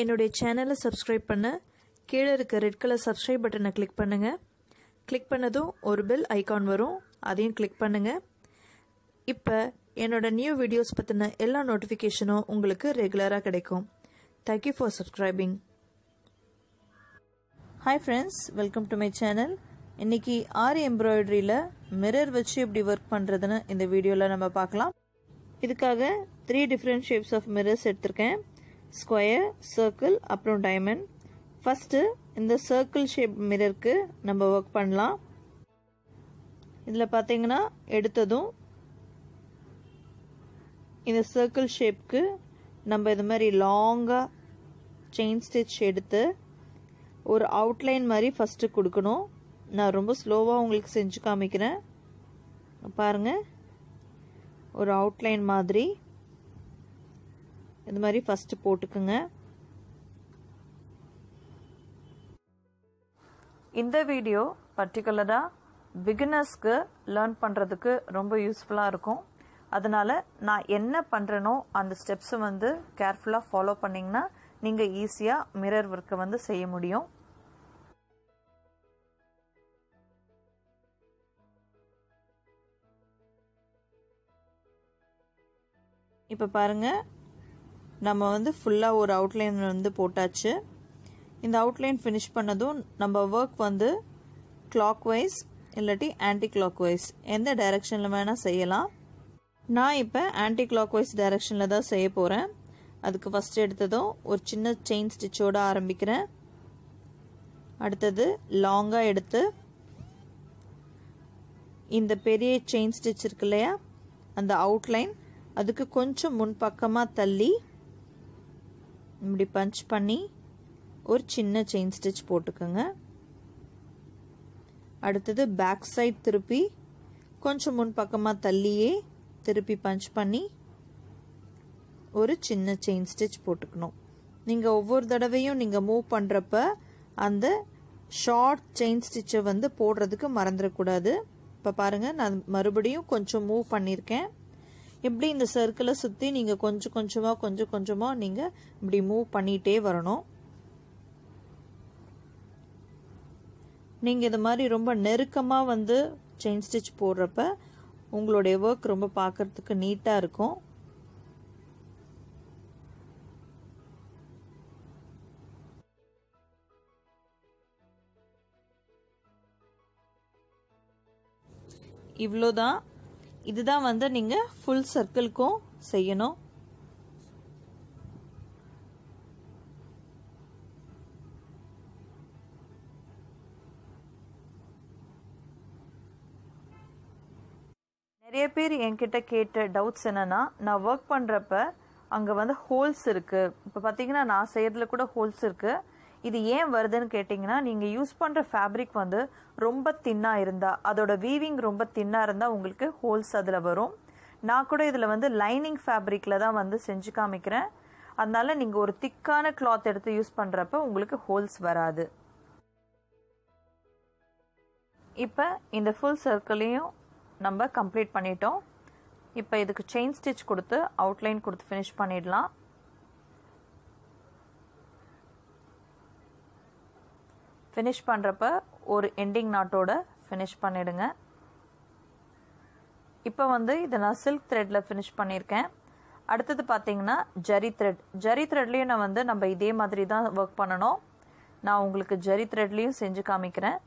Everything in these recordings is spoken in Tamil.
என்னுடைய சேனலை சப்ஸ்கிரைப் பண்ண கீழே இருக்க ரெட் கலர் சப்ஸ்கிரைப் பட்டனை கிளிக் பண்ணுங்க. கிளிக் பண்ணதும் ஒரு பெல் ஐகான் வரும், அதையும் கிளிக் பண்ணுங்க. இப்போ என்னோட நியூ வீடியோஸ் பற்றின எல்லா நோட்டிஃபிகேஷனும் உங்களுக்கு ரெகுலராக கிடைக்கும். Thank you for subscribing. Hi friends, welcome to my channel. இன்னைக்கு ஆரி எம்ப்ராய்டரியில் மிரர் வச்சு எப்படி ஒர்க் பண்ணுறதுன்னு இந்த வீடியோவில் நம்ம பார்க்கலாம். இதுக்காக 3 டிஃப்ரெண்ட் ஷேப்ஸ் ஆஃப் மிரர்ஸ் எடுத்திருக்கேன். ஸ்கொயர், சர்க்கிள், அப்புறம் டைமண்ட். ஃபஸ்ட்டு இந்த சர்க்கிள் ஷேப் மிரருக்கு நம்ம ஒர்க் பண்ணலாம். இதில் பார்த்தீங்கன்னா எடுத்ததும் இந்த சர்க்கிள் ஷேப்க்கு நம்ம இது மாதிரி லாங்காக செயின் ஸ்டிச் எடுத்து ஒரு அவுட்லைன் மாதிரி ஃபஸ்ட்டு கொடுக்கணும். நான் ரொம்ப ஸ்லோவாக உங்களுக்கு செஞ்சு காமிக்கிறேன். பாருங்கள், ஒரு அவுட்லைன் மாதிரி இது மாதிரி ஃபஸ்ட்டு போட்டுக்குங்க. இந்த வீடியோ பர்டிகுலராக பிகினர்ஸ்க்கு லேர்ன் பண்ணுறதுக்கு ரொம்ப யூஸ்ஃபுல்லாக இருக்கும். அதனால் நான் என்ன பண்ணுறேனோ அந்த ஸ்டெப்ஸை கேர்ஃபுல்லாக ஃபாலோ பண்ணிங்கன்னா நீங்கள் ஈஸியாக மிரர் ஒர்க்கை செய்ய முடியும். இப்போ பாருங்கள், நம்ம ஃபுல்லாக ஒரு அவுட்லைன் போட்டாச்சு. இந்த அவுட்லைன் ஃபினிஷ் பண்ணதும் நம்ம ஒர்க் கிளாக் வைஸ் இல்லாட்டி ஆன்டி கிளாக் வைஸ் எந்த டைரக்ஷனில் வேணால் செய்யலாம். நான் இப்போ ஆன்டி கிளாக் வைஸ் டைரக்ஷனில் தான் செய்ய போகிறேன். அதுக்கு ஃபஸ்ட் எடுத்ததும் ஒரு சின்ன செயின் ஸ்டிச்சோடு ஆரம்பிக்கிறேன். அடுத்தது லாங்காக எடுத்து இந்த பெரிய செயின் ஸ்டிச் இருக்கு இல்லையா, அந்த அவுட்லைன் அதுக்கு கொஞ்சம் முன்பக்கமாக தள்ளி இப்படி பஞ்ச் பண்ணி ஒரு சின்ன செயின் ஸ்டிச் போட்டுக்கோங்க. அடுத்தது பேக் சைட் திருப்பி கொஞ்சம் முன்பக்கமாக தள்ளியே திருப்பி பஞ்ச் பண்ணி ஒரு சின்ன செயின் ஸ்டிச் போட்டுக்கணும். நீங்கள் ஒவ்வொரு தடவையும் நீங்கள் மூவ் பண்ணுறப்ப அந்த ஷார்ட் செயின் ஸ்டிச்சை போடுறதுக்கு மறந்துடக்கூடாது. இப்போ பாருங்கள், நான் மறுபடியும் கொஞ்சம் மூவ் பண்ணியிருக்கேன். இப்படி இந்த சர்க்கிளை சுற்றி நீங்கள் கொஞ்சம் கொஞ்சமாக நீங்கள் இப்படி மூவ் பண்ணிகிட்டே வரணும். நீங்கள் இது மாதிரி ரொம்ப நெருக்கமாக செயின் ஸ்டிச் போடுறப்ப உங்களுடைய ஒர்க் ரொம்ப பார்க்கறதுக்கு நீட்டாக இருக்கும். இவ்வளோதான். இதுதான் நீங்கள் ஃபுல் சர்க்கிள்க்கும் செய்யணும். நிறைய பேர் என்கிட்ட கேட்ட டவுட்ஸ் என்னன்னா, நான் ஒர்க் பண்ணுறப்ப அங்கே ஹோல்ஸ் இருக்குது. இப்போ பார்த்தீங்கன்னா நான் செய்யறதுல கூட ஹோல்ஸ் இருக்குது. இது ஏன் வருதுன்னு கேட்டிங்கன்னா, நீங்கள் யூஸ் பண்ணுற ஃபேப்ரிக் ரொம்ப தின்னாக இருந்தால், அதோட வீவிங் ரொம்ப தின்னாக இருந்தால் உங்களுக்கு ஹோல்ஸ் அதில் வரும். நான் கூட இதில் லைனிங் ஃபேப்ரிக்கில் தான் செஞ்சு காமிக்கிறேன். அதனால நீங்கள் ஒரு திக்கான கிளாத் எடுத்து யூஸ் பண்ணுறப்ப உங்களுக்கு ஹோல்ஸ் வராது. இப்போ இந்த ஃபுல் சர்க்கிளையும் நம்ம கம்ப்ளீட் பண்ணிட்டோம். இப்போ இதுக்கு செயின் ஸ்டிச் கொடுத்து அவுட்லைன் கொடுத்து ஃபினிஷ் பண்ணிடலாம். ஃபினிஷ் பண்ணுறப்ப ஒரு எண்டிங் நாட்டோட ஃபினிஷ் பண்ணிடுங்க. இப்போ இதை நான் சில்க் த்ரெட்டில் ஃபினிஷ் பண்ணியிருக்கேன். அடுத்தது பார்த்தீங்கன்னா ஜரி த்ரெட். ஜரி த்ரெட்லேயும் நான் நம்ம இதே மாதிரி தான் ஒர்க் பண்ணணும். நான் உங்களுக்கு ஜரி த்ரெட்லேயும் செஞ்சு காமிக்கிறேன்.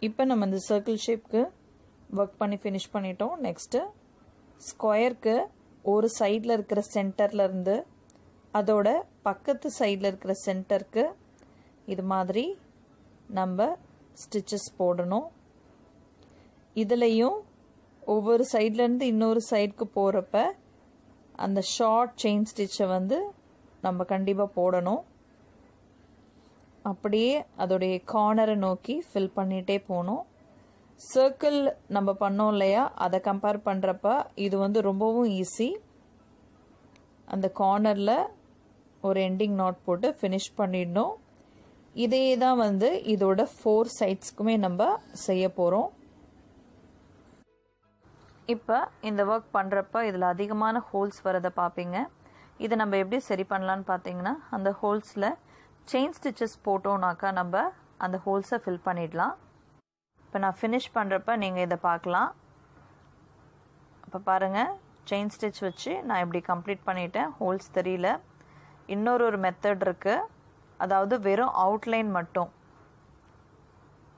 இப்போ நம்ம இந்த சர்க்கிள் ஷேப்க்கு ஒர்க் பண்ணி ஃபினிஷ் பண்ணிட்டோம். நெக்ஸ்ட்டு ஸ்கொயருக்கு ஒரு சைடில் இருக்கிற சென்டர்லேருந்து அதோட பக்கத்து சைடில் இருக்கிற சென்டருக்கு இது மாதிரி நம்ம ஸ்டிச்சஸ் போடணும். இதுலேயும் ஒவ்வொரு சைட்லேருந்து இன்னொரு சைடுக்கு போகிறப்ப அந்த ஷார்ட் செயின் ஸ்டிச்சை நம்ம கண்டிப்பாக போடணும். அப்படியே அதோடைய கார்னரை நோக்கி ஃபில் பண்ணிகிட்டே போகணும். சர்க்கிள் நம்ம பண்ணோம் இல்லையா, அதை கம்பேர் பண்ணுறப்ப இது ரொம்பவும் ஈஸி. அந்த கார்னரில் ஒரு எண்டிங் நாட் போட்டு ஃபினிஷ் பண்ணிடணும். இதே தான் வந்து இதோட 4 சைட்ஸ்க்குமே நம்ம செய்ய போகிறோம். இப்போ இந்த ஒர்க் பண்ணுறப்ப இதில் அதிகமான ஹோல்ஸ் வரதை பார்ப்பீங்க. இதை நம்ம எப்படி சரி பண்ணலான்னு பார்த்தீங்கன்னா, அந்த ஹோல்ஸில் செயின் ஸ்டிச்சஸ் போட்டோம்னாக்கா நம்ம அந்த ஹோல்ஸை ஃபில் பண்ணிடலாம். இப்போ நான் ஃபினிஷ் பண்ணுறப்ப நீங்கள் இதை பார்க்கலாம். இப்போ பாருங்கள், செயின் ஸ்டிச் வச்சு நான் இப்படி கம்ப்ளீட் பண்ணிட்டேன். ஹோல்ஸ் தெரியல. இன்னொரு மெத்தட் இருக்குது. அதாவது வெறும் அவுட்லைன் மட்டும்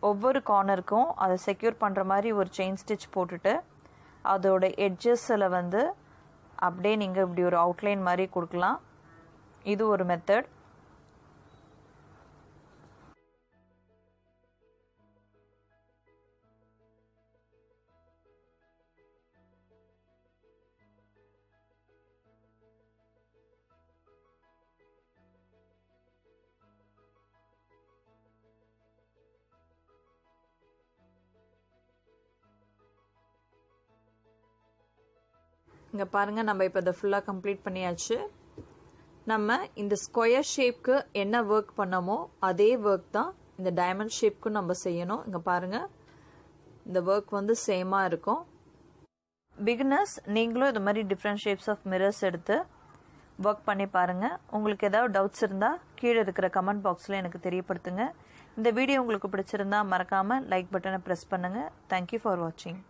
ஒவ்வொரு கார்னருக்கும் அதை செக்யூர் பண்ணுற மாதிரி ஒரு செயின் ஸ்டிச் போட்டுட்டு அதோட எட்ஜஸில் வந்து அப்படியே நீங்கள் இப்படி ஒரு அவுட்லைன் மாதிரி கொடுக்கலாம். இது ஒரு மெத்தட். இங்கே பாருங்கள், நம்ம இப்போ இதை ஃபுல்லாக கம்ப்ளீட் பண்ணியாச்சு. நம்ம இந்த ஸ்கொயர் ஷேப்க்கு என்ன ஒர்க் பண்ணமோ அதே ஒர்க் தான் இந்த டைமண்ட் ஷேப்க்கும் நம்ம செய்யணும். இங்கே பாருங்கள், இந்த ஒர்க் வந்து சேமாக இருக்கும். பிகினர்ஸ் நீங்களும் இது மாதிரி டிஃப்ரெண்ட் ஷேப்ஸ் ஆஃப் மிரர்ஸ் எடுத்து ஒர்க் பண்ணி பாருங்கள். உங்களுக்கு ஏதாவது டவுட்ஸ் இருந்தால் கீழே இருக்கிற கமெண்ட் பாக்ஸில் எனக்கு தெரியப்படுத்துங்க. இந்த வீடியோ உங்களுக்கு பிடிச்சிருந்தா மறக்காமல் லைக் பட்டனை ப்ரெஸ் பண்ணுங்கள். தேங்க்யூ ஃபார் வாட்சிங்.